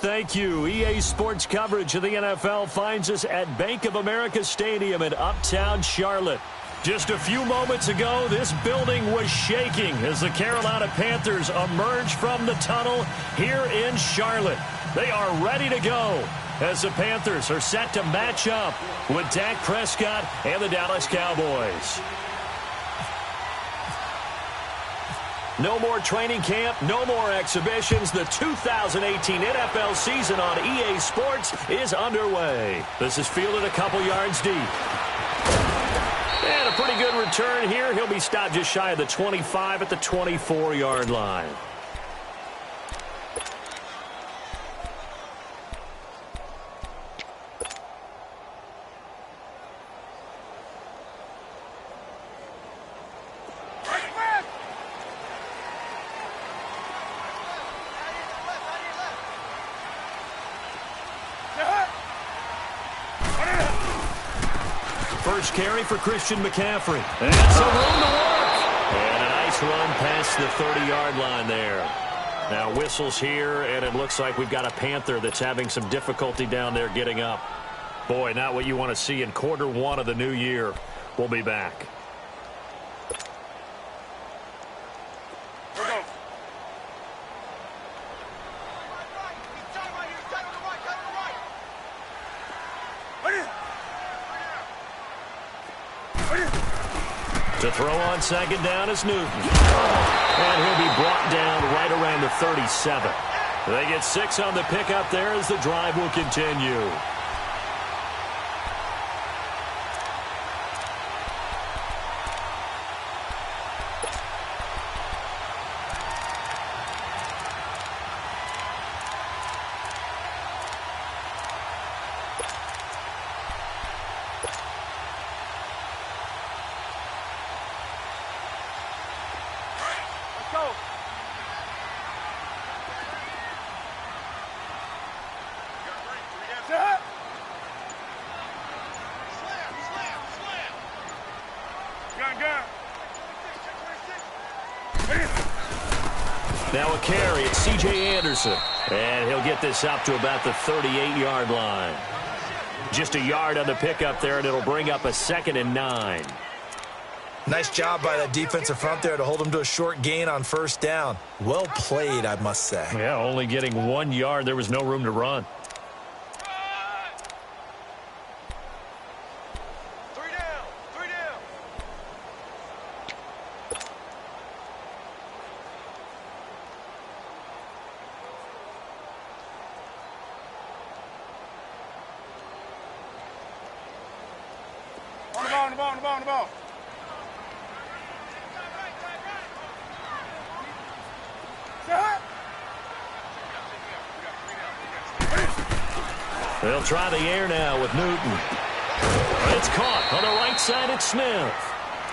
thank you. EA Sports coverage of the NFL finds us at Bank of America Stadium in Uptown Charlotte. Just a few moments ago, this building was shaking as the Carolina Panthers emerged from the tunnel here in Charlotte. They are ready to go as the Panthers are set to match up with Dak Prescott and the Dallas Cowboys. No more training camp, no more exhibitions. The 2018 NFL season on EA Sports is underway. This is fielded a couple yards deep. And a pretty good return here. He'll be stopped just shy of the 25 at the 24-yard line. First carry for Christian McCaffrey. And some room to work. And a nice run past the 30-yard line there. Now whistles here, and it looks like we've got a Panther that's having some difficulty down there getting up. Boy, not what you want to see in quarter one of the new year. We'll be back. To throw on second down is Newton. And he'll be brought down right around the 37. They get 6 on the pickup there as the drive will continue. Now a carry, it's C.J. Anderson. And he'll get this up to about the 38-yard line. Just a yard on the pickup there, and it'll bring up a 2nd and 9. Nice job by that defensive front there to hold him to a short gain on first down. Well played, I must say. Yeah, only getting 1 yard. There was no room to run. On the ball. They'll try the air now with Newton. It's caught on the right side at Smith.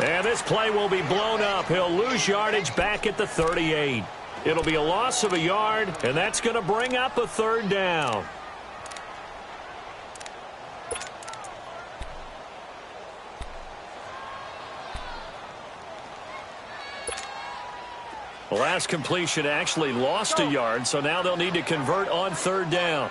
And this play will be blown up. He'll lose yardage back at the 38. It'll be a loss of a yard, and that's going to bring up a 3rd down. The last completion actually lost a yard, so now they'll need to convert on 3rd down.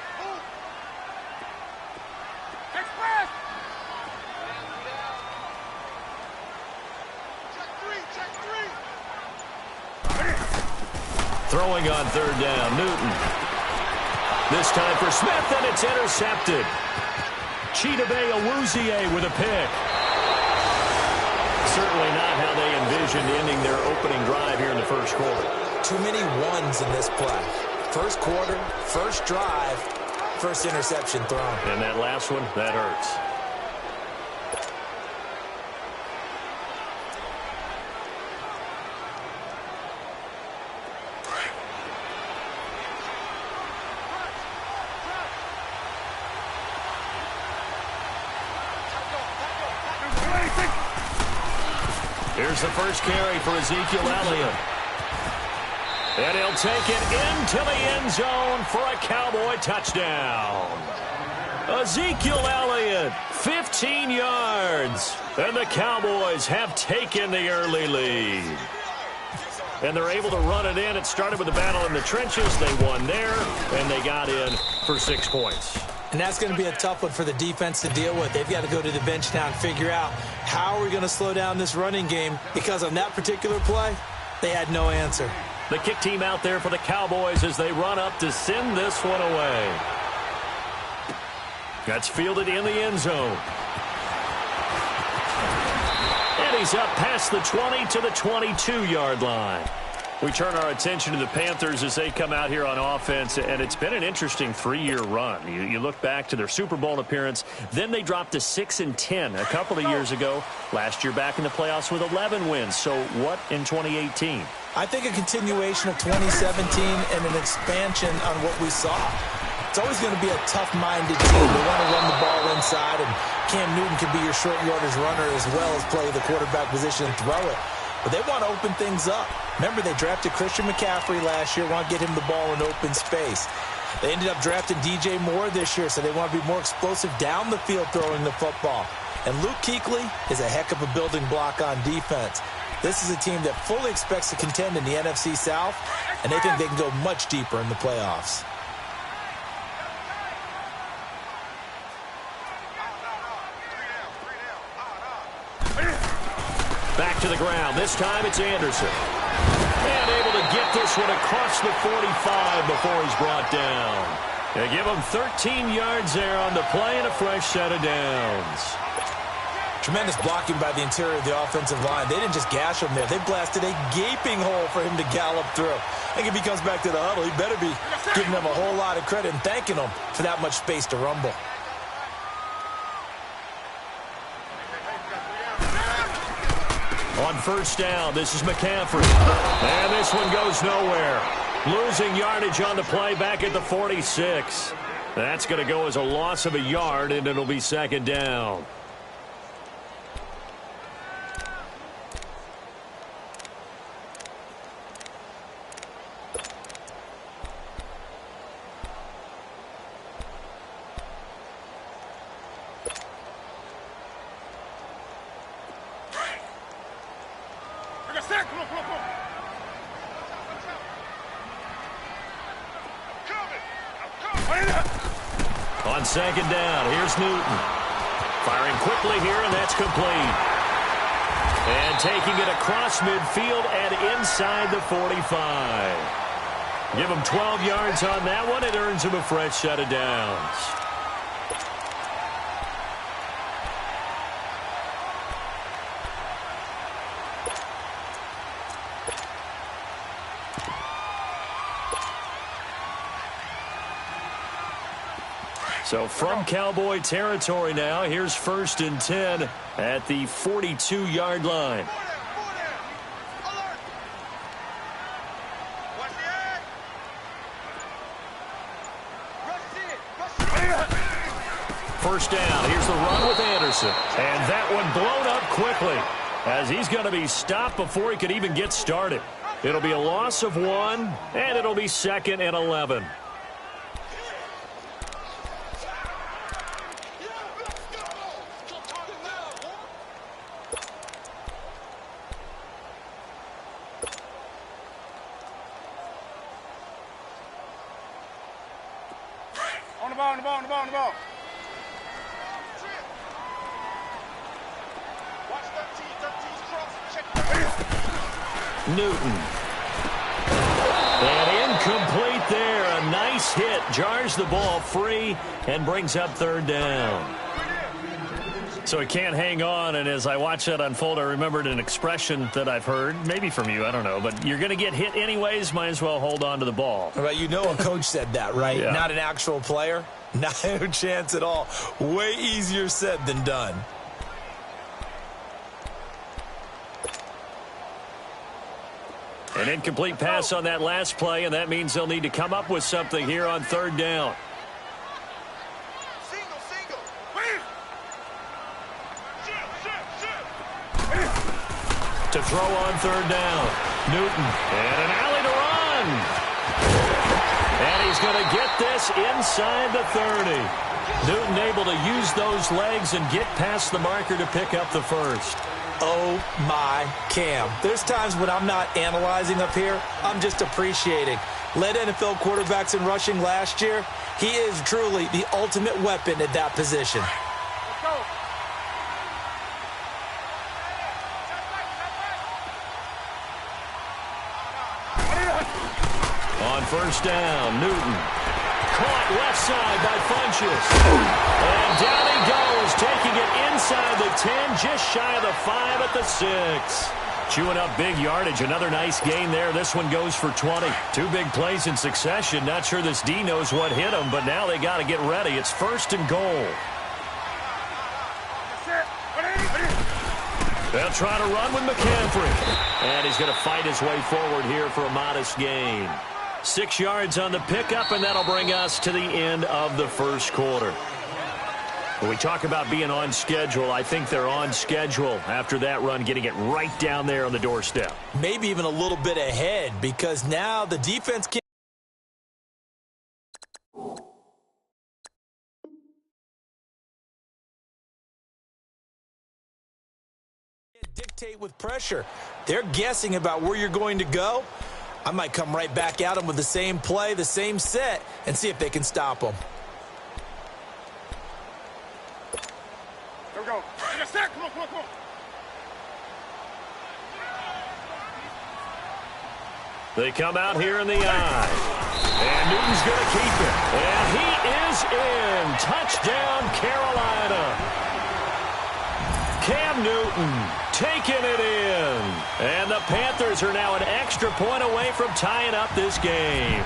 Throwing on 3rd down, Newton. This time for Smith, and it's intercepted. Chidobe Awuzie with a pick. Certainly not how they envisioned ending their opening drive here in the first quarter. Too many ones in this play. First quarter, first drive, first interception thrown. And that last one, that hurts. Here's the first carry for Ezekiel Elliott. And he'll take it into the end zone for a Cowboy touchdown. Ezekiel Elliott, 15 yards. And the Cowboys have taken the early lead. and they're able to run it in. It started with a battle in the trenches. They won there, and they got in for 6 points. And that's going to be a tough one for the defense to deal with. They've got to go to the bench now and figure out how are we going to slow down this running game, because on that particular play, they had no answer. The kick team out there for the Cowboys as they run up to send this one away. That's fielded in the end zone. And he's up past the 20 to the 22-yard line. We turn our attention to the Panthers as they come out here on offense, and it's been an interesting 3-year run. You look back to their Super Bowl appearance, then they dropped to 6-10 a couple of years ago. Last year back in the playoffs with 11 wins. So what in 2018? I think a continuation of 2017 and an expansion on what we saw. It's always going to be a tough-minded team. They want to run the ball inside, and Cam Newton can be your short yardage runner as well as play the quarterback position and throw it. But they want to open things up. Remember, they drafted Christian McCaffrey last year, want to get him the ball in open space. They ended up drafting DJ Moore this year, so they want to be more explosive down the field throwing the football. And Luke Kuechly is a heck of a building block on defense. This is a team that fully expects to contend in the NFC South, and they think they can go much deeper in the playoffs. Back to the ground. This time it's Anderson. And able to get this one across the 45 before he's brought down. They give him 13 yards there on the play and a fresh set of downs. Tremendous blocking by the interior of the offensive line. They didn't just gash him there. They blasted a gaping hole for him to gallop through. I think if he comes back to the huddle, he better be giving them a whole lot of credit and thanking them for that much space to rumble. On first down, this is McCaffrey. And this one goes nowhere. Losing yardage on the play back at the 46. That's going to go as a loss of a yard, and it'll be second down. On second down, here's Newton. Firing quickly here, and that's complete. And taking it across midfield and inside the 45. Give him 12 yards on that one. It earns him a fresh set of downs. So from Cowboy territory now, here's 1st and 10 at the 42-yard line. First down, here's the run with Anderson. And that one blown up quickly as he's going to be stopped before he could even get started. It'll be a loss of 1, and it'll be 2nd and 11. On the ball. Watch 13's cross. Check. Newton. And incomplete there. A nice hit. Jars the ball free and brings up 3rd down. So he can't hang on, and as I watched that unfold, I remembered an expression that I've heard, maybe from you, I don't know, but you're going to get hit anyways, might as well hold on to the ball. Well, you know a coach said that, right? Yeah. Not an actual player. Not a chance at all. Way easier said than done. An incomplete pass on that last play, and that means they'll need to come up with something here on 3rd down. To throw on 3rd down. Newton. And an alley to run. And he's going to get this inside the 30. Newton able to use those legs and get past the marker to pick up the first. Oh, my Cam. There's times when I'm not analyzing up here. I'm just appreciating. Led NFL quarterbacks in rushing last year. He is truly the ultimate weapon at that position. Let's go. On first down, Newton. Caught left side by Funchess. And down he goes, taking it inside the 10, just shy of the 5 at the 6. Chewing up big yardage. Another nice gain there. This one goes for 20. Two big plays in succession. Not sure this D knows what hit him, but now they got to get ready. It's first and goal. They'll try to run with McCaffrey. And he's going to fight his way forward here for a modest gain. 6 yards on the pickup, and that'll bring us to the end of the first quarter. When we talk about being on schedule, I think they're on schedule after that run, getting it right down there on the doorstep. Maybe even a little bit ahead, because now the defense can dictate with pressure. They're guessing about where you're going to go. I might come right back at them with the same play, the same set, and see if they can stop them. Here we go. In a sec. Come on, come on, come on. They come out here in the eye. And Newton's going to keep it. And he is in. Touchdown, Carolina. Cam Newton taking it in. And the Panthers are now an extra point away from tying up this game.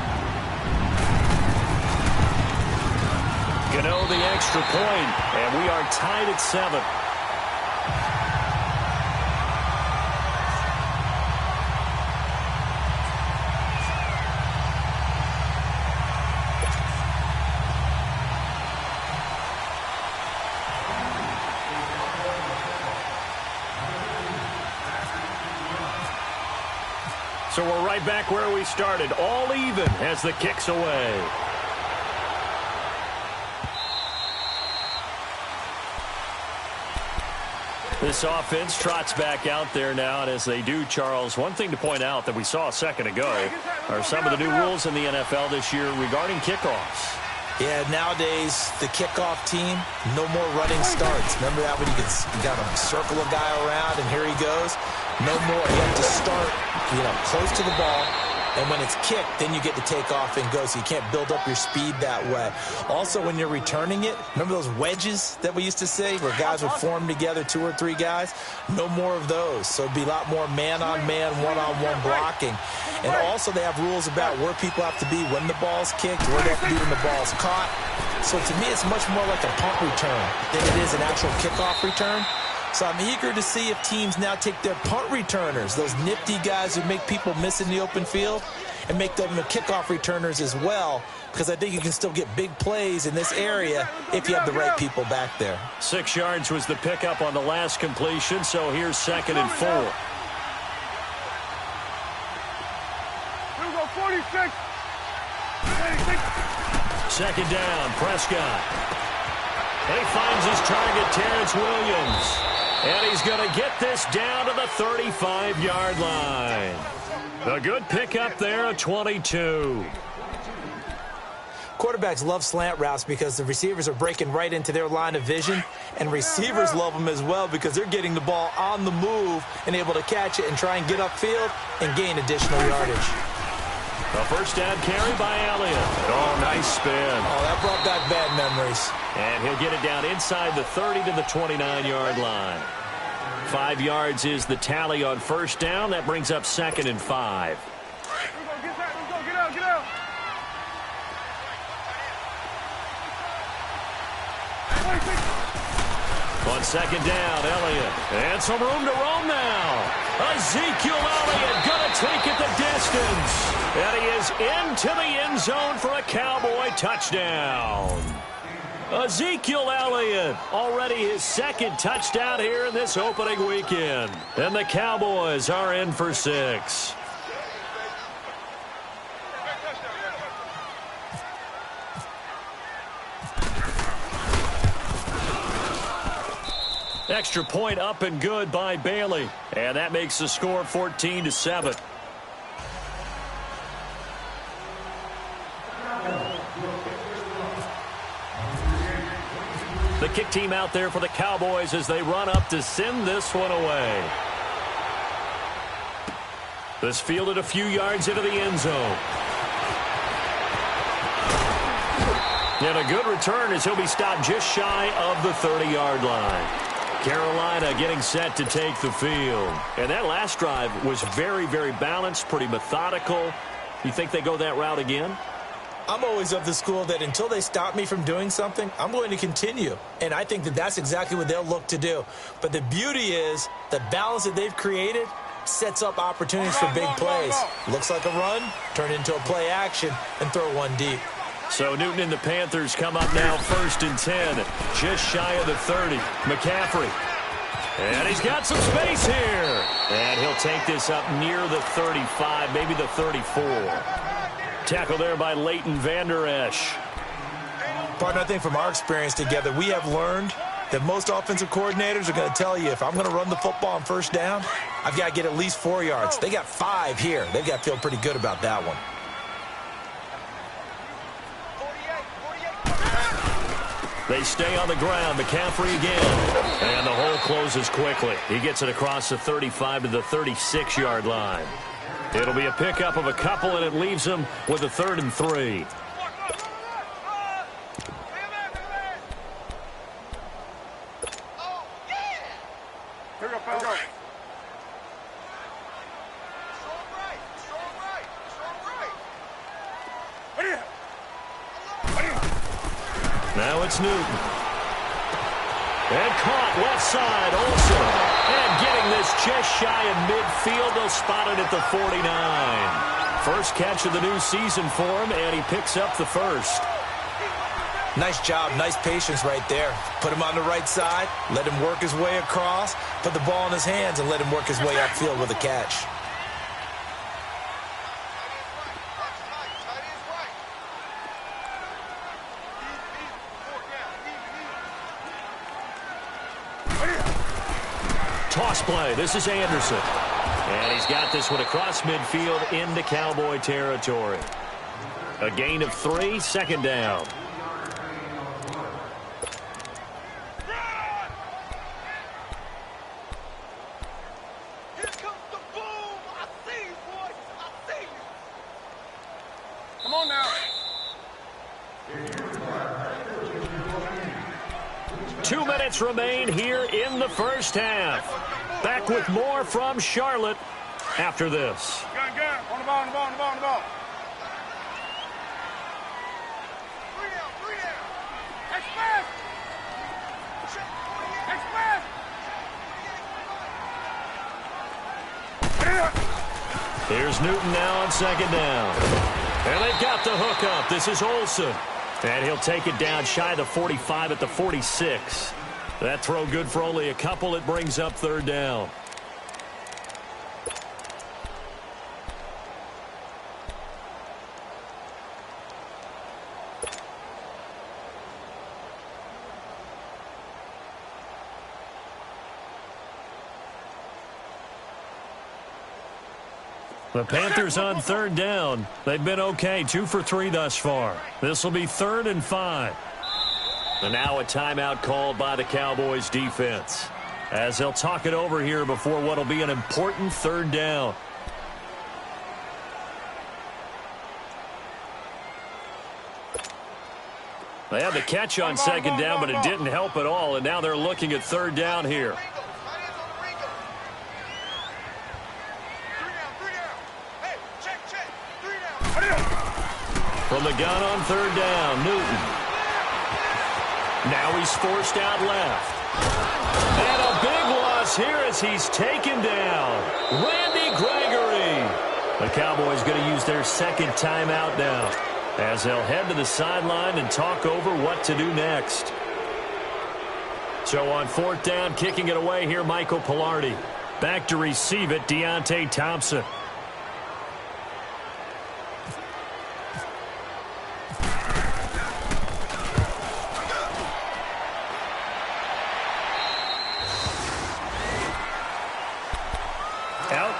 Gano the extra point, and we are tied at 7. So we're right back where we started, all even as the kick's away. This offense trots back out there now, and as they do, Charles, one thing to point out that we saw a second ago are some of the new rules in the NFL this year regarding kickoffs. Yeah, nowadays, the kickoff team, no more running starts. Remember that when you got to circle a guy around and here he goes? No more. You have to start, close to the ball. And when it's kicked, then you get to take off and go, so you can't build up your speed that way. Also, when you're returning it, remember those wedges that we used to say where guys would form together, 2 or 3 guys? No more of those. So it'd be a lot more man-on-man, one-on-one blocking. And also they have rules about where people have to be when the ball's kicked, where they have to be when the ball's caught. So to me, it's much more like a punt return than it is an actual kickoff return. So I'm eager to see if teams now take their punt returners, those nifty guys who make people miss in the open field, and make them the kickoff returners as well, because I think you can still get big plays in this area if you have the right people back there. 6 yards was the pickup on the last completion, so here's 2nd and 4. Here we go, 46. 2nd down, Prescott. He finds his target, Terrence Williams. And he's going to get this down to the 35-yard line. A good pickup there at 22. Quarterbacks love slant routes because the receivers are breaking right into their line of vision, and receivers love them as well because they're getting the ball on the move and able to catch it and try and get upfield and gain additional yardage. A first down carry by Elliott. Oh, nice spin. Oh, that brought back bad memories. And he'll get it down inside the 30 to the 29-yard line. 5 yards is the tally on first down. That brings up 2nd and 5. Get out, get out. On 2nd down, Elliott. And some room to roam now. Ezekiel Elliott going to take it the distance. And he is into the end zone for a Cowboy touchdown. Ezekiel Elliott, already his 2nd touchdown here in this opening weekend. And the Cowboys are in for 6. Extra point up and good by Bailey. And that makes the score 14-7. The kick team out there for the Cowboys as they run up to send this one away. This fielded a few yards into the end zone. And a good return as he'll be stopped just shy of the 30-yard line. Carolina getting set to take the field. And that last drive was very, very balanced, pretty methodical. You think they go that route again? I'm always of the school that until they stop me from doing something, I'm going to continue. And I think that that's exactly what they'll look to do. But the beauty is the balance that they've created sets up opportunities for big plays. Looks like a run, turn into a play action, and throw one deep. So Newton and the Panthers come up now 1st and 10, just shy of the 30. McCaffrey. And he's got some space here. And he'll take this up near the 35, maybe the 34. Tackle there by Leighton Vander Esch. Partner, I think from our experience together, we have learned that most offensive coordinators are going to tell you if I'm going to run the football on first down, I've got to get at least 4 yards. They got 5 here. They've got to feel pretty good about that one. They stay on the ground. McCaffrey again. And the hole closes quickly. He gets it across the 35 to the 36-yard line. It'll be a pickup of a couple, and it leaves him with a 3rd and 3. Now it's Newton. And caught left side, Olsen. And getting this just shy of midfield, they'll spot it at the 49. First catch of the new season for him, and he picks up the first. Nice job, nice patience right there. Put him on the right side, let him work his way across, put the ball in his hands, and let him work his way upfield with a catch. Toss play. This is Anderson. And he's got this one across midfield into Cowboy territory. A gain of 3, 2nd down. Here comes the boom. I see you, boys. I see you. Come on now. 2 minutes remain here in the first half. Back with more from Charlotte after this. Gun. On the ball, on the ball, on the ball, on the ball. 3 down. Express. Here's Newton now on 2nd down. And they've got the hook up. This is Olsen. And he'll take it down shy of the 45 at the 46. That throw good for only a couple. It brings up 3rd down. The Panthers on 3rd down. They've been okay, 2 for 3 thus far. This will be 3rd and 5. And now a timeout called by the Cowboys defense, as they'll talk it over here before what will be an important 3rd down. They had the catch on 2nd down, but it didn't help at all, and now they're looking at 3rd down here. From the gun on 3rd down, Newton. Now he's forced out left. And a big loss here as he's taken down. Randy Gregory. The Cowboys going to use their 2nd timeout now, as they'll head to the sideline and talk over what to do next. So on 4th down, kicking it away here, Michael Pilardi. Back to receive it, Deontay Thompson.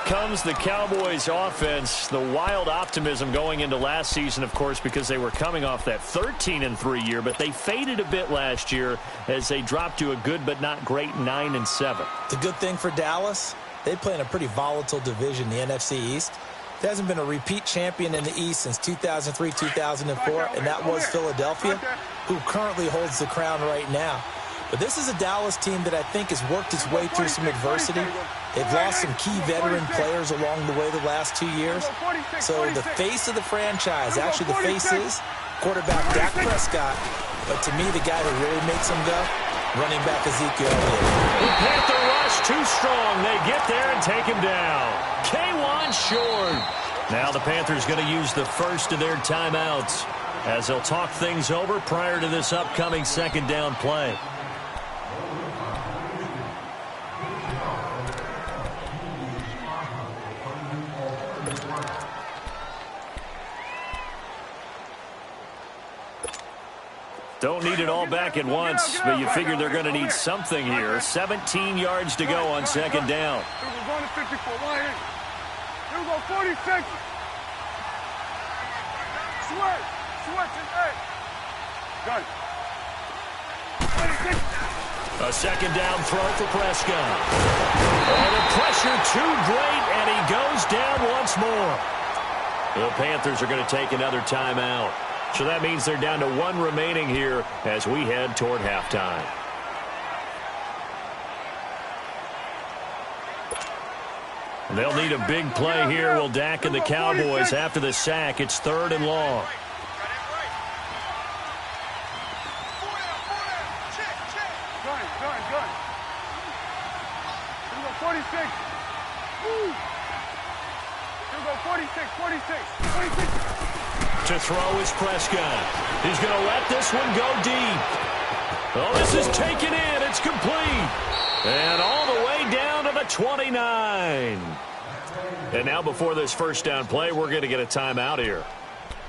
comes the Cowboys offense. The wild optimism going into last season, of course, because they were coming off that 13-3 year, but they faded a bit last year as they dropped to a good but not great 9-7. It's a good thing for Dallas. They play in a pretty volatile division, the NFC East. There hasn't been a repeat champion in the East since 2003, 2004, and that was Philadelphia, who currently holds the crown right now. But this is a Dallas team that I think has worked its way through some adversity. They've lost some key veteran players along the way the last 2 years. So the face of the franchise, actually the face is quarterback Dak Prescott. But to me, the guy who really makes them go, running back Ezekiel Elliott. The Panther rush too strong. They get there and take him down. K1 short. Now the Panthers going to use the first of their timeouts as they'll talk things over prior to this upcoming second down play. Don't need it all back at once, but you figure they're going to need something here. 17 yards to go on second down. Here we go to 54. Here we go, 46. Switch, hey. Gun. 26. A second down throw for Prescott. Oh, the pressure too great, and he goes down once more. The Panthers are going to take another timeout. So that means they're down to one remaining here as we head toward halftime. They'll need a big play here. Will Dak and the Cowboys after the sack. It's 3rd and long. Gun. Here we go, 46. Woo. Here we go, 46. To throw is Prescott. He's going to let this one go deep. Oh, this is taken in. It's complete. And all the way down to the 29. And now before this first down play, we're going to get a timeout here,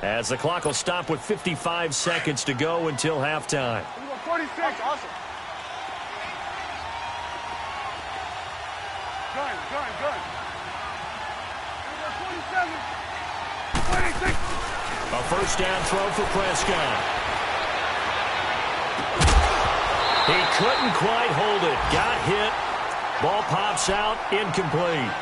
as the clock will stop with 55 seconds to go until halftime. 46. That's awesome. Gun. Here we go, 27. 26. A first down throw for Prescott. He couldn't quite hold it. Got hit. Ball pops out. Incomplete.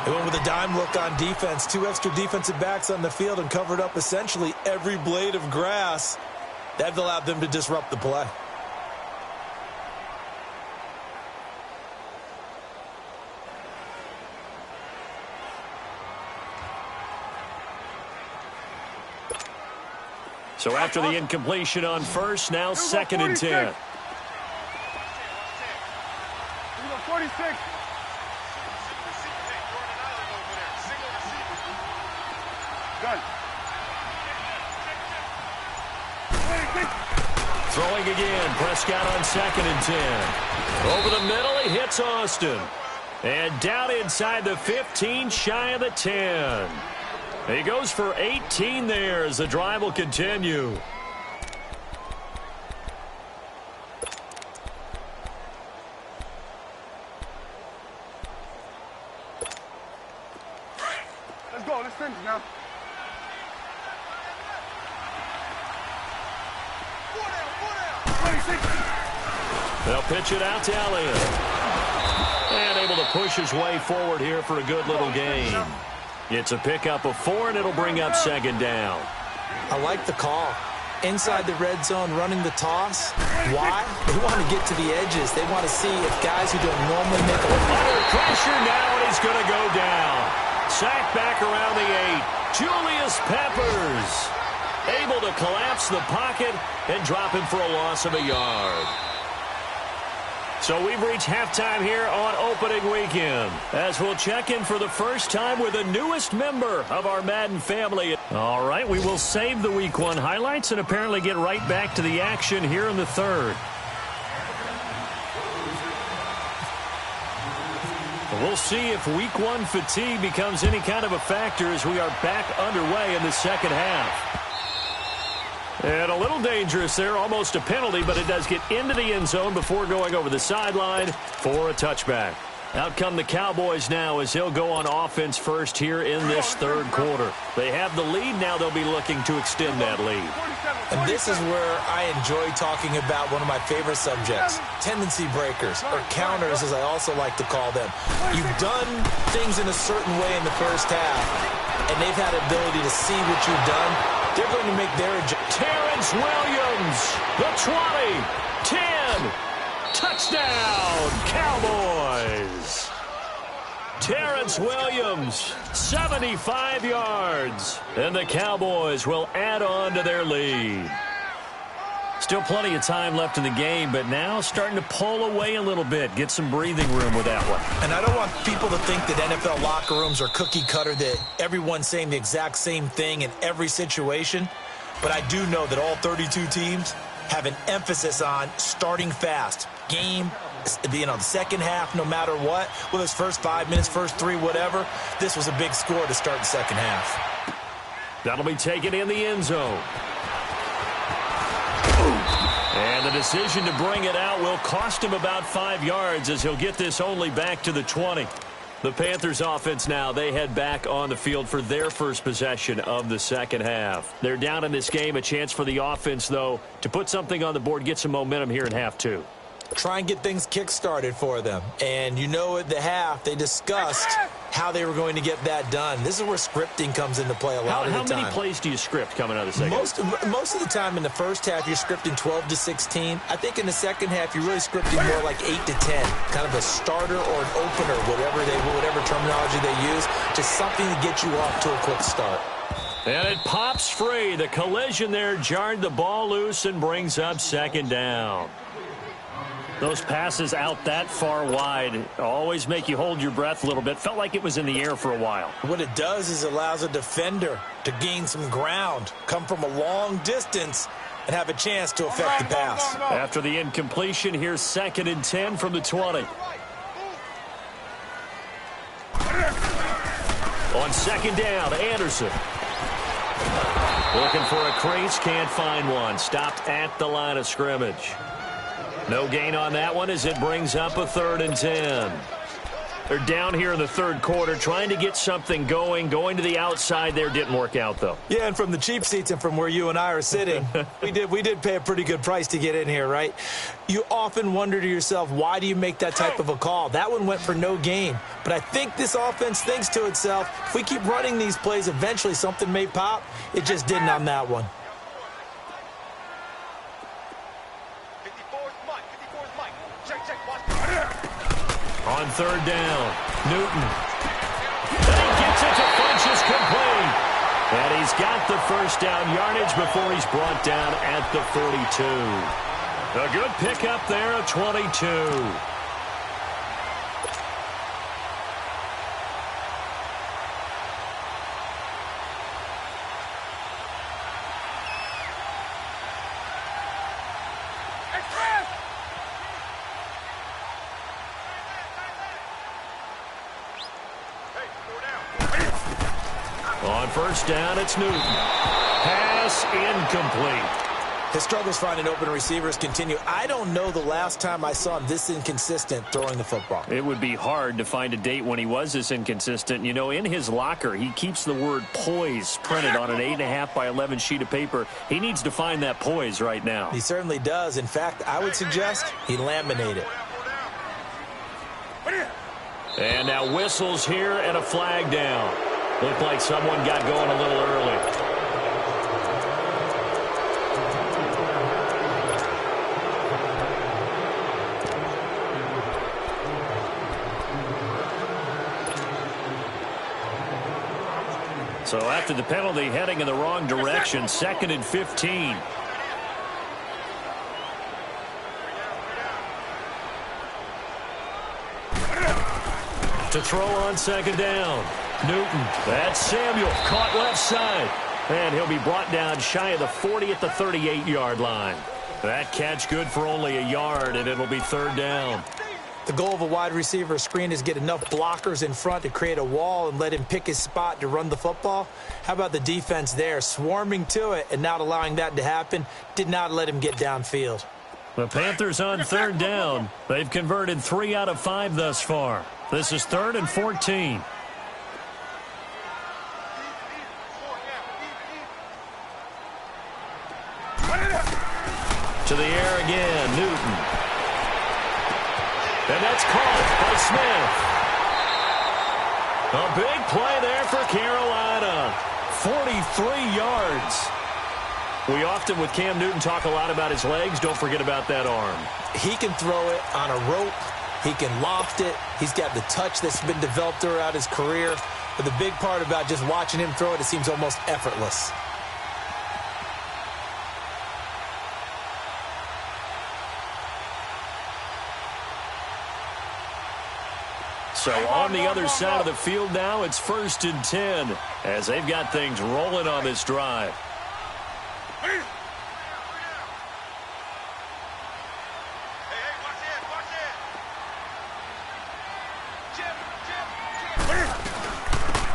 They went with a dime look on defense. 2 extra defensive backs on the field and covered up essentially every blade of grass. That allowed them to disrupt the play. So after the incompletion on first, now 2nd and 10. Here we go, 46. Gun. Throwing again. Prescott on 2nd and 10. Over the middle, he hits Austin. And down inside the 15, shy of the 10. He goes for 18 there as the drive will continue. Let's go. Let's finish now. They'll pitch it out to Elliott. And able to push his way forward here for a good little gain. It's a pickup of 4, and it'll bring up 2nd down. I like the call. Inside the red zone, running the toss. Why? They want to get to the edges. They want to see if guys who don't normally make a... Under pressure now, and he's going to go down. Sacked back around the 8. Julius Peppers able to collapse the pocket and drop him for a loss of a yard. So we've reached halftime here on opening weekend, as we'll check in for the first time with the newest member of our Madden family. All right, we will save the Week 1 highlights and apparently get right back to the action here in the 3rd. We'll see if Week 1 fatigue becomes any kind of a factor as we are back underway in the second half. And a little dangerous there, almost a penalty, but it does get into the end zone before going over the sideline for a touchback. Out come the Cowboys now as he'll go on offense first here in this third quarter. They have the lead. Now they'll be looking to extend that lead. And this is where I enjoy talking about one of my favorite subjects, tendency breakers, or counters as I also like to call them. You've done things in a certain way in the first half, and they've had the ability to see what you've done. They're going to make their adjustments. Terrence Williams, the 20, 10. Touchdown, Cowboys! Terrence Williams, 75 yards. And the Cowboys will add on to their lead. Still plenty of time left in the game, but now starting to pull away a little bit. Get some breathing room with that one. And I don't want people to think that NFL locker rooms are cookie cutter, that everyone's saying the exact same thing in every situation. But I do know that all 32 teams have an emphasis on starting fast. Game, the second half, no matter what, whether it's first 5 minutes, first 3, whatever, this was a big score to start the second half. That'll be taken in the end zone. And the decision to bring it out will cost him about 5 yards as he'll get this only back to the 20. The Panthers offense now, they head back on the field for their first possession of the second half. They're down in this game, a chance for the offense, though, to put something on the board, get some momentum here in half two. Try and get things kick-started for them. And you know at the half, they discussed how they were going to get that done. This is where scripting comes into play a lot of the time. How many plays do you script coming out of the second? Most of the time in the first half, you're scripting 12 to 16. I think in the second half, you're really scripting more like 8 to 10. Kind of a starter or an opener, whatever terminology they use. Just something to get you off to a quick start. And it pops free. The collision there jarred the ball loose and brings up second down. Those passes out that far wide always make you hold your breath a little bit. Felt like it was in the air for a while. What it does is it allows a defender to gain some ground, come from a long distance, and have a chance to affect the pass. After the incompletion, here's 2nd and 10 from the 20. On second down, Anderson. Looking for a crease, can't find one. Stopped at the line of scrimmage. No gain on that one as it brings up a 3rd and 10. They're down here in the third quarter trying to get something going to the outside there. Didn't work out, though. Yeah, and from the cheap seats and from where you and I are sitting, we did pay a pretty good price to get in here, right? You often wonder to yourself, why do you make that type of a call? That one went for no gain. But I think this offense thinks to itself, if we keep running these plays, eventually something may pop. It just didn't on that one. On third down, Newton. And he gets it to Funchess complete. And he's got the first down yardage before he's brought down at the 42. A good pickup there at 22. On first down, it's Newton. Pass incomplete. His struggles finding open receivers continue. I don't know the last time I saw him this inconsistent throwing the football. It would be hard to find a date when he was this inconsistent. You know, in his locker, he keeps the word poise printed on an 8.5 by 11 sheet of paper. He needs to find that poise right now. He certainly does. In fact, I would suggest he laminate it. And now whistles here and a flag down. Looked like someone got going a little early. So after the penalty, heading in the wrong direction, 2nd and 15. To throw on second down. Newton, that's Samuel, caught left side. And he'll be brought down shy of the 40 at the 38-yard line. That catch good for only a yard, and it'll be third down. The goal of a wide receiver screen is get enough blockers in front to create a wall and let him pick his spot to run the football. How about the defense there, swarming to it and not allowing that to happen? Did not let him get downfield. The Panthers on third down. They've converted 3 out of 5 thus far. This is 3rd and 14. To the air again, Newton. And that's caught by Smith. A big play there for Carolina. 43 yards. We often, with Cam Newton, talk a lot about his legs. Don't forget about that arm. He can throw it on a rope. He can loft it. He's got the touch that's been developed throughout his career. But the big part about just watching him throw it, it seems almost effortless. So on the other side of the field now, it's 1st and 10 as they've got things rolling on this drive.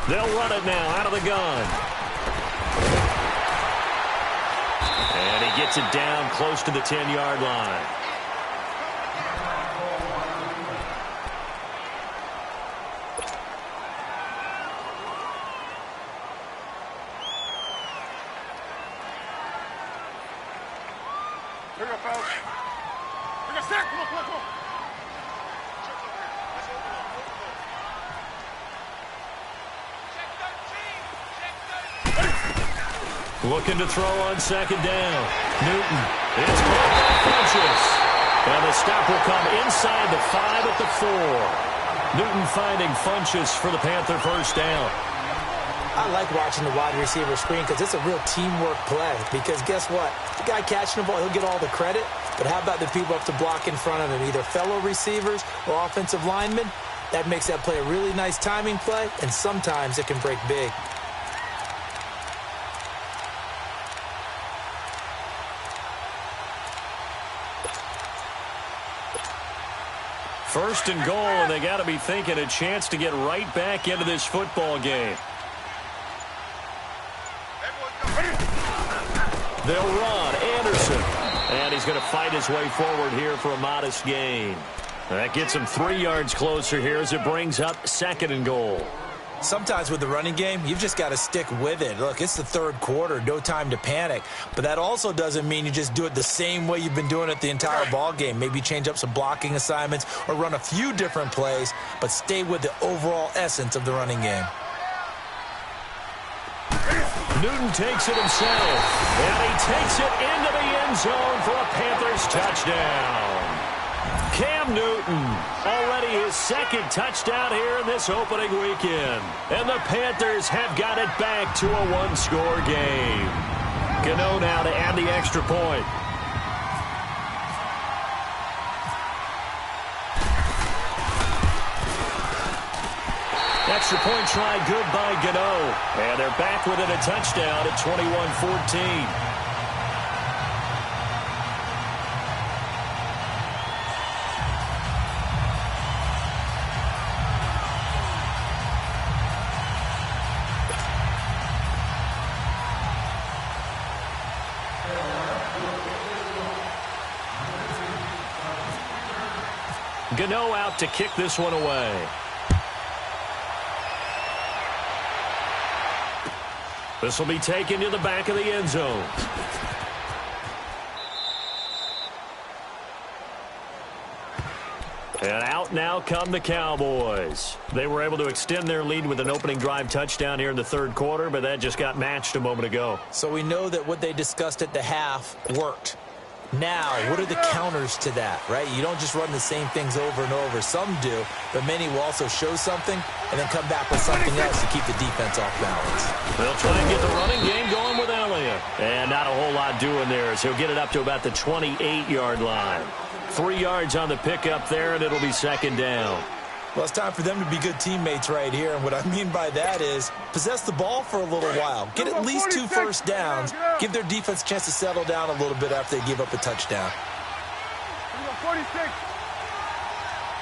They'll run it now out of the gun. And he gets it down close to the 10-yard line. Here we go, fellas. We got sack. Come on, come on, come on. Looking to throw on 2nd down. Newton. It's caught by Funchess. And the stop will come inside the 5 at the 4. Newton finding Funchess for the Panther 1st down. I like watching the wide receiver screen because it's a real teamwork play. Because guess what? The guy catching the ball, he'll get all the credit. But how about the people up to block in front of him, either fellow receivers or offensive linemen? That makes that play a really nice timing play, and sometimes it can break big. First and goal, and they got to be thinking a chance to get right back into this football game. They'll run. Anderson. And he's going to fight his way forward here for a modest gain. That gets him 3 yards closer here as it brings up 2nd and goal. Sometimes with the running game, you've just got to stick with it. Look, it's the 3rd quarter, no time to panic. But that also doesn't mean you just do it the same way you've been doing it the entire ball game. Maybe change up some blocking assignments or run a few different plays, but stay with the overall essence of the running game. Newton takes it himself, and he takes it into the end zone for a Panthers touchdown. Cam Newton, already his 2nd touchdown here in this opening weekend. And the Panthers have got it back to a 1-score game. Gano now to add the extra point. Extra point try good by Gano. And they're back within a touchdown at 21-14. Gano out to kick this one away. This will be taken to the back of the end zone. And out now come the Cowboys. They were able to extend their lead with an opening drive touchdown here in the 3rd quarter, but that just got matched a moment ago. So we know that what they discussed at the half worked. Now, what are the counters to that, right? You don't just run the same things over and over. Some do, but many will also show something and then come back with something else to keep the defense off balance. They'll try and get the running game going with Elliott. And not a whole lot doing there as he'll get it up to about the 28-yard line. 3 yards on the pickup there, and it'll be 2nd down. Well, it's time for them to be good teammates right here. And what I mean by that is possess the ball for a little while. Get at least 2 first downs. Give their defense a chance to settle down a little bit after they give up a touchdown. 46.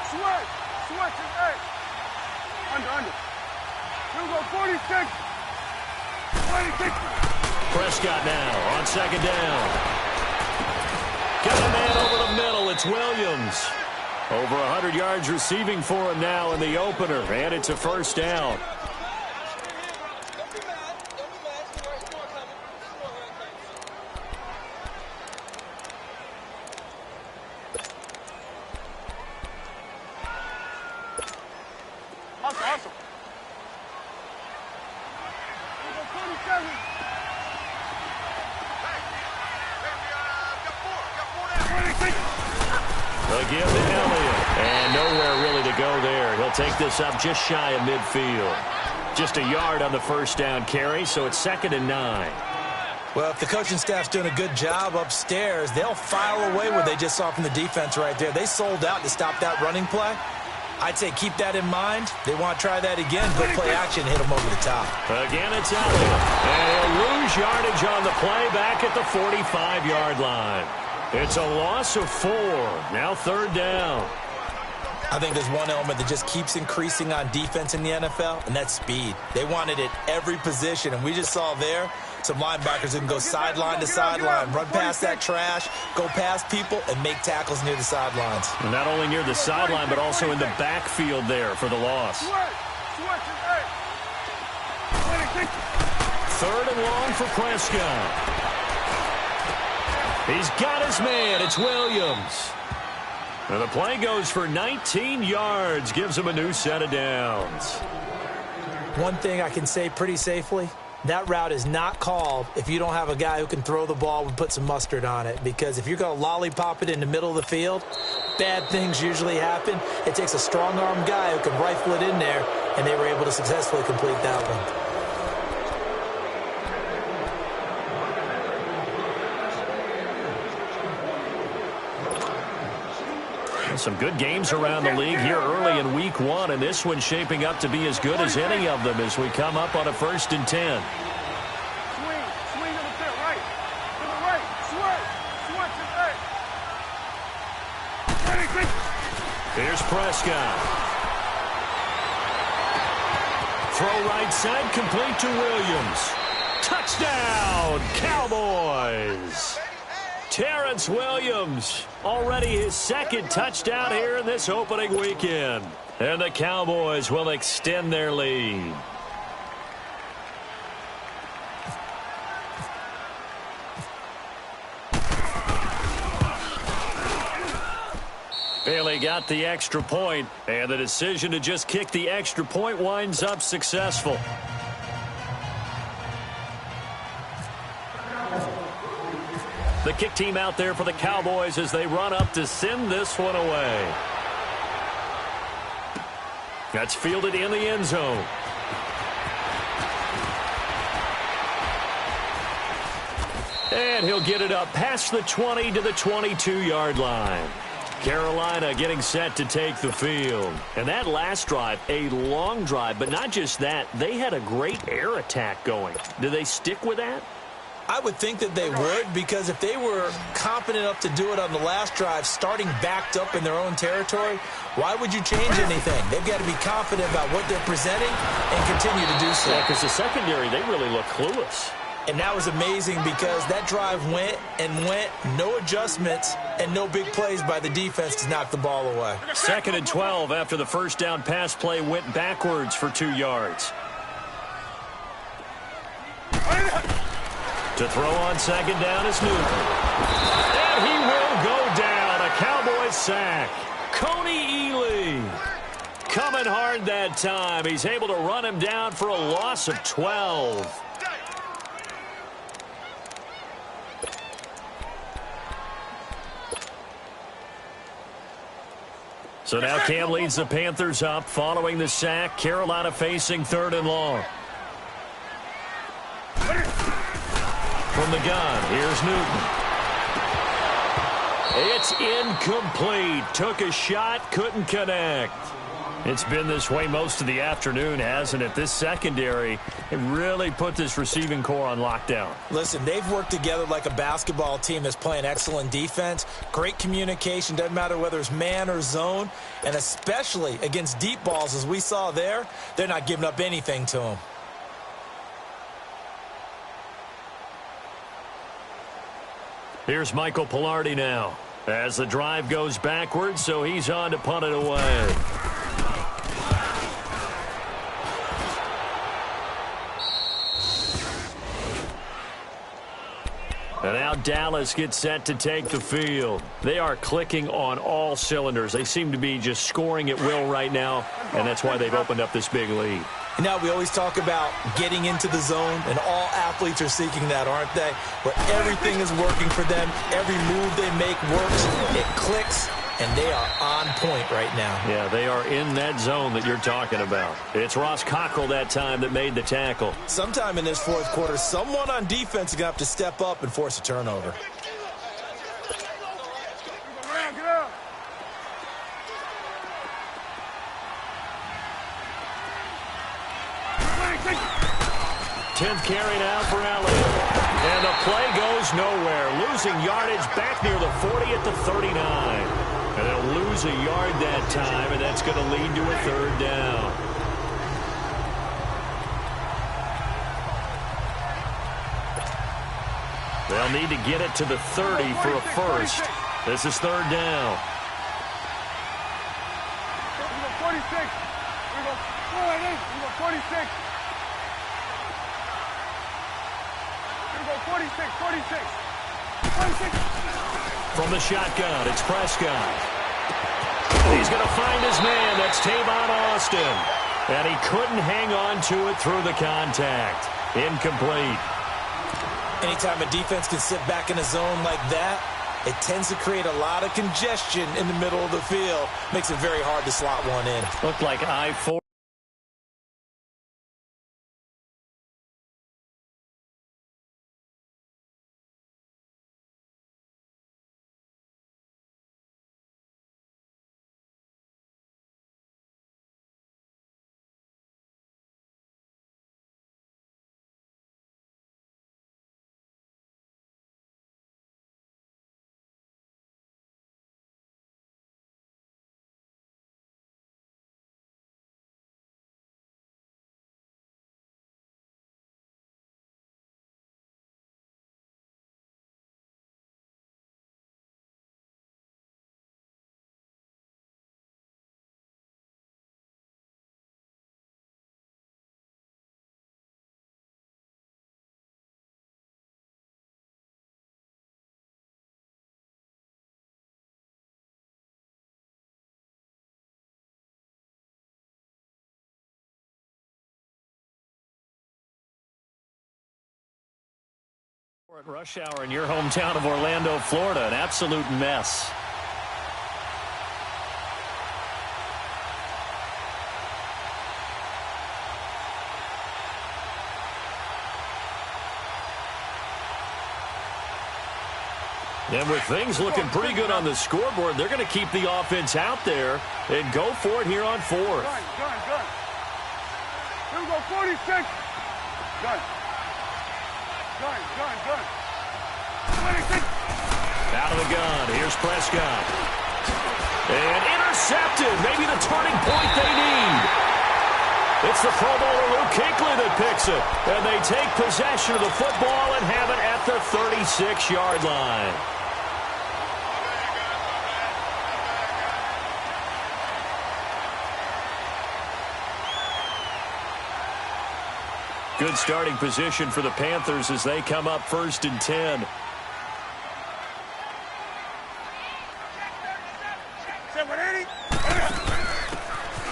Switch. Switch. Hey. Under. Here we go, 46. 26. Prescott now on 2nd down. Got a man over the It's Williams. Over 100 yards receiving for him now in the opener, and it's a first down. Awesome. Again to Elliott. And nowhere really to go there. He'll take this up just shy of midfield. Just a yard on the first down carry, so it's 2nd and 9. Well, if the coaching staff's doing a good job upstairs, they'll file away what they just saw from the defense right there. They sold out to stop that running play. I'd say keep that in mind. They want to try that again. Go play action, hit them over the top. Again, it's Elliott. And he'll lose yardage on the play back at the 45-yard line. It's a loss of 4. Now 3rd down. I think there's one element that just keeps increasing on defense in the NFL, and that's speed. They want it at every position, and we just saw there some linebackers who can go sideline to sideline, run past that trash, go past people, and make tackles near the sidelines. And not only near the sideline, but also in the backfield there for the loss. 3rd and long for Prescott. He's got his man. It's Williams. And the play goes for 19 yards. Gives him a new set of downs. One thing I can say pretty safely, that route is not called if you don't have a guy who can throw the ball and put some mustard on it. Because if you're going to lollipop it in the middle of the field, bad things usually happen. It takes a strong-arm guy who can rifle it in there, and they were able to successfully complete that one. Some good games around the league here early in week 1, and this one's shaping up to be as good as any of them as we come up on a 1st and 10. Swing to the right. To the right. Swing to the right. Here's Prescott. Throw right side, complete to Williams. Touchdown, Cowboys! Terrence Williams, already his 2nd touchdown here in this opening weekend. And the Cowboys will extend their lead. Bailey got the extra point, and the decision to just kick the extra point winds up successful. The kick team out there for the Cowboys as they run up to send this one away. That's fielded in the end zone. And he'll get it up past the 20 to the 22-yard line. Carolina getting set to take the field. And that last drive, a long drive, but not just that. They had a great air attack going. Do they stick with that? I would think that they would, because if they were confident enough to do it on the last drive, starting backed up in their own territory, why would you change anything? They've got to be confident about what they're presenting and continue to do so. Yeah, because the secondary, they really look clueless. And that was amazing because that drive went and went, no adjustments, and no big plays by the defense to knock the ball away. 2nd and 12 after the first down pass play went backwards for 2 yards. To throw on 2nd down is Newton. And he will go down. A Cowboys sack. Coney Ely coming hard that time. He's able to run him down for a loss of 12. So now Cam leads the Panthers up following the sack. Carolina facing 3rd and long. From the gun, here's Newton. It's incomplete. Took a shot, couldn't connect. It's been this way most of the afternoon, hasn't it? This secondary, it really put this receiving core on lockdown. Listen, they've worked together like a basketball team that's playing excellent defense. Great communication, doesn't matter whether it's man or zone. And especially against deep balls, as we saw there, they're not giving up anything to them. Here's Michael Pilardi now. As the drive goes backwards, so he's on to punt it away. And now Dallas gets set to take the field. They are clicking on all cylinders. They seem to be just scoring at will right now, and that's why they've opened up this big lead. Now, we always talk about getting into the zone, and all athletes are seeking that, aren't they? Where everything is working for them, every move they make works, it clicks, and they are on point right now. Yeah, they are in that zone that you're talking about. It's Ross Cockrell that time that made the tackle. Sometime in this fourth quarter, someone on defense is going to have to step up and force a turnover. Get up. 10th carry now for Elliott. And the play goes nowhere. Losing yardage back near the 40 at the 39. And they'll lose a yard that time, and that's going to lead to a third down. They'll need to get it to the 30 for a first. This is third down. We go 46. We go 46. We go 46, 46. 46. From the shotgun, it's Prescott. He's going to find his man. That's Tavon Austin. And he couldn't hang on to it through the contact. Incomplete. Anytime a defense can sit back in a zone like that, it tends to create a lot of congestion in the middle of the field. Makes it very hard to slot one in. Looked like I-4. At rush hour in your hometown of Orlando, Florida, an absolute mess. And with things looking pretty good on the scoreboard, they're going to keep the offense out there and go for it here on fourth. Gun. Here we go 46. Gun. 26. Out of the gun. Here's Prescott. And intercepted. Maybe the turning point they need. It's the Pro Bowler Luke Kuechly that picks it. And they take possession of the football and have it at the 36-yard line. Good starting position for the Panthers as they come up 1st and 10.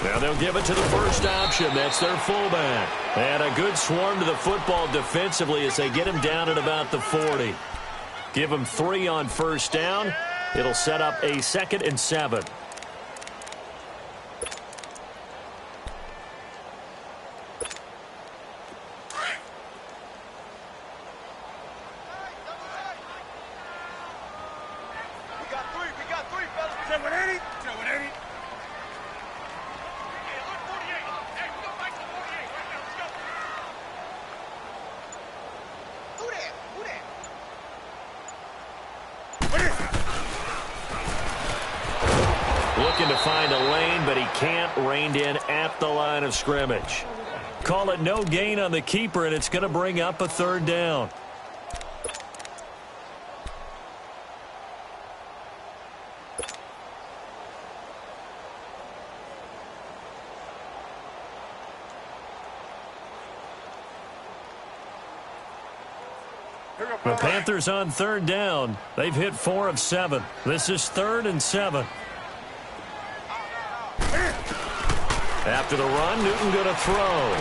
Now they'll give it to the first option. That's their fullback. And a good swarm to the football defensively as they get him down at about the 40. Give him 3 on first down. It'll set up a 2nd and 7. Looking to find a lane, but he can't. Reined in at the line of scrimmage. Call it no gain on the keeper, and it's going to bring up a 3rd down. The Panthers on third down. They've hit 4 of 7. This is 3rd and 7. After the run, Newton going to throw.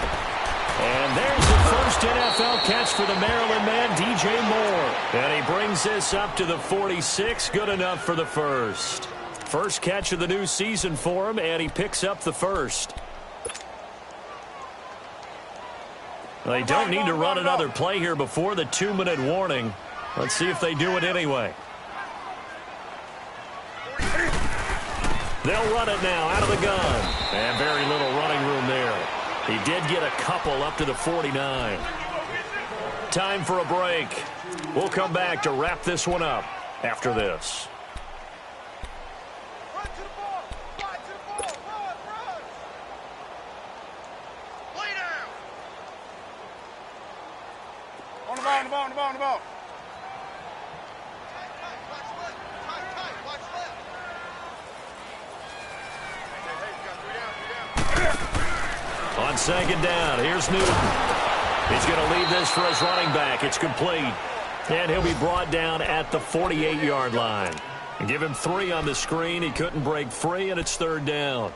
And there's the first NFL catch for the Maryland man, DJ Moore. And he brings this up to the 46. Good enough for the first. First catch of the new season for him, and he picks up the first. They don't need to run another play here before the 2-minute warning. Let's see if they do it anyway. They'll run it now out of the gun. And very little running room there. He did get a couple up to the 49. Time for a break. We'll come back to wrap this one up after this. Run to the ball. Run to the ball. Run, run. Lay down. On the ball, on the ball, on the ball, on the ball. Tight, tight, watch left. Tight, tight, watch left. Hey, you got 3 down, 3 down. On second down, here's Newton. He's going to leave this for his running back. It's complete. And he'll be brought down at the 48-yard line. And give him 3 on the screen. He couldn't break free, and it's 3rd down.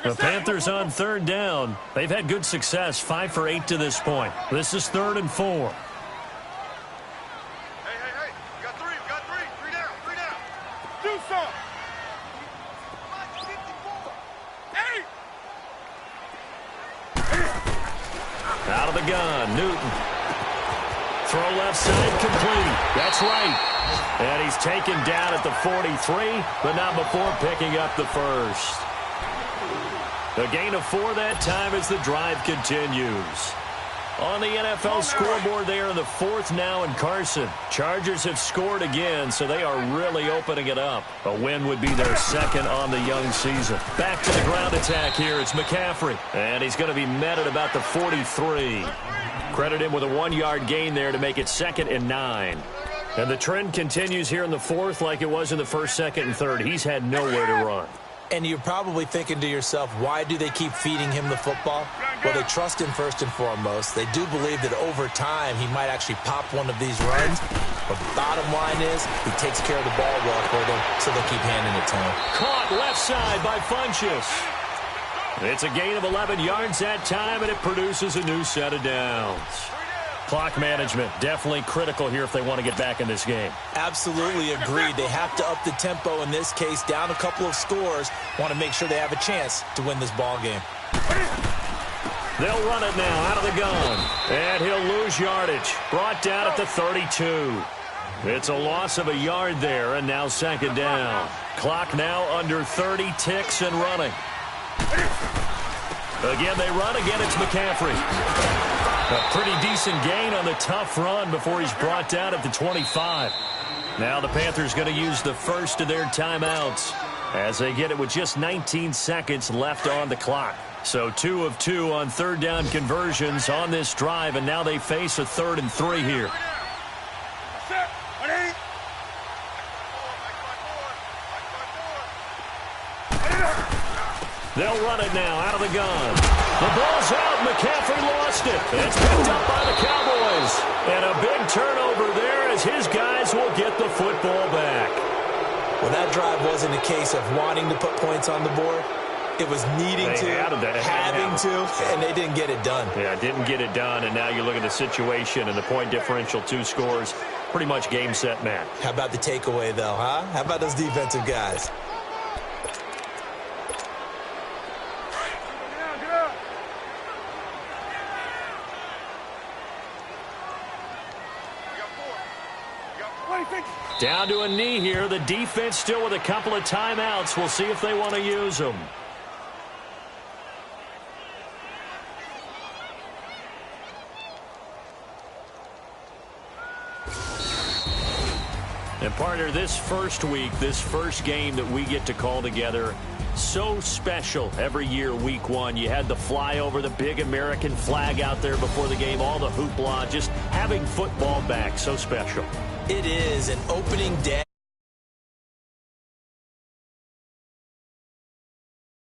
The Panthers on 3rd down. They've had good success, 5 for 8 to this point. This is 3rd and 4. Hey, you got 3, you got 3. 3 down, 3 down. Do something. 54. Hey! Out of the gun, Newton. Throw left side, complete. That's right. And he's taken down at the 43, but not before picking up the first. A gain of 4 that time as the drive continues. On the NFL scoreboard there in the 4th now in Carson. Chargers have scored again, so they are really opening it up. A win would be their 2nd on the young season. Back to the ground attack here. It's McCaffrey. And he's going to be met at about the 43. Credit him with a 1-yard gain there to make it 2nd and 9. And the trend continues here in the 4th like it was in the 1st, 2nd, and 3rd. He's had nowhere to run. And you're probably thinking to yourself, why do they keep feeding him the football? Well, they trust him first and foremost. They do believe that over time he might actually pop one of these runs. But bottom line is he takes care of the ball well for them, so they'll keep handing it to him. Caught left side by Funchess. It's a gain of 11 yards that time, and it produces a new set of downs. Clock management, definitely critical here if they want to get back in this game. Absolutely agreed. They have to up the tempo in this case, down a couple of scores. Want to make sure they have a chance to win this ball game. They'll run it now out of the gun. And he'll lose yardage. Brought down at the 32. It's a loss of a yard there, and now 2nd down. Clock now under 30 ticks and running. Again, they run. Again, it's McCaffrey. A pretty decent gain on the tough run before he's brought down at the 25. Now the Panthers going to use the first of their timeouts as they get it with just 19 seconds left on the clock. So 2 of 2 on 3rd down conversions on this drive, and now they face a 3rd and 3 here. They'll run it now out of the gun. The ball's out. McCaffrey lost it. It's picked up by the Cowboys. And a big turnover there as his guys will get the football back. Well, that drive wasn't a case of wanting to put points on the board. It was needing to, having to, and they didn't get it done. Yeah, didn't get it done, and now you look at the situation and the point differential, 2 scores, pretty much game, set, match. How about the takeaway, though, huh? How about those defensive guys? Down to a knee here. The defense still with a couple of timeouts. We'll see if they want to use them. And partner, this first week, this first game that we get to call together, so special every year, week 1. You had the flyover, the big American flag out there before the game, all the hoopla, just having football back, so special. It is an opening day.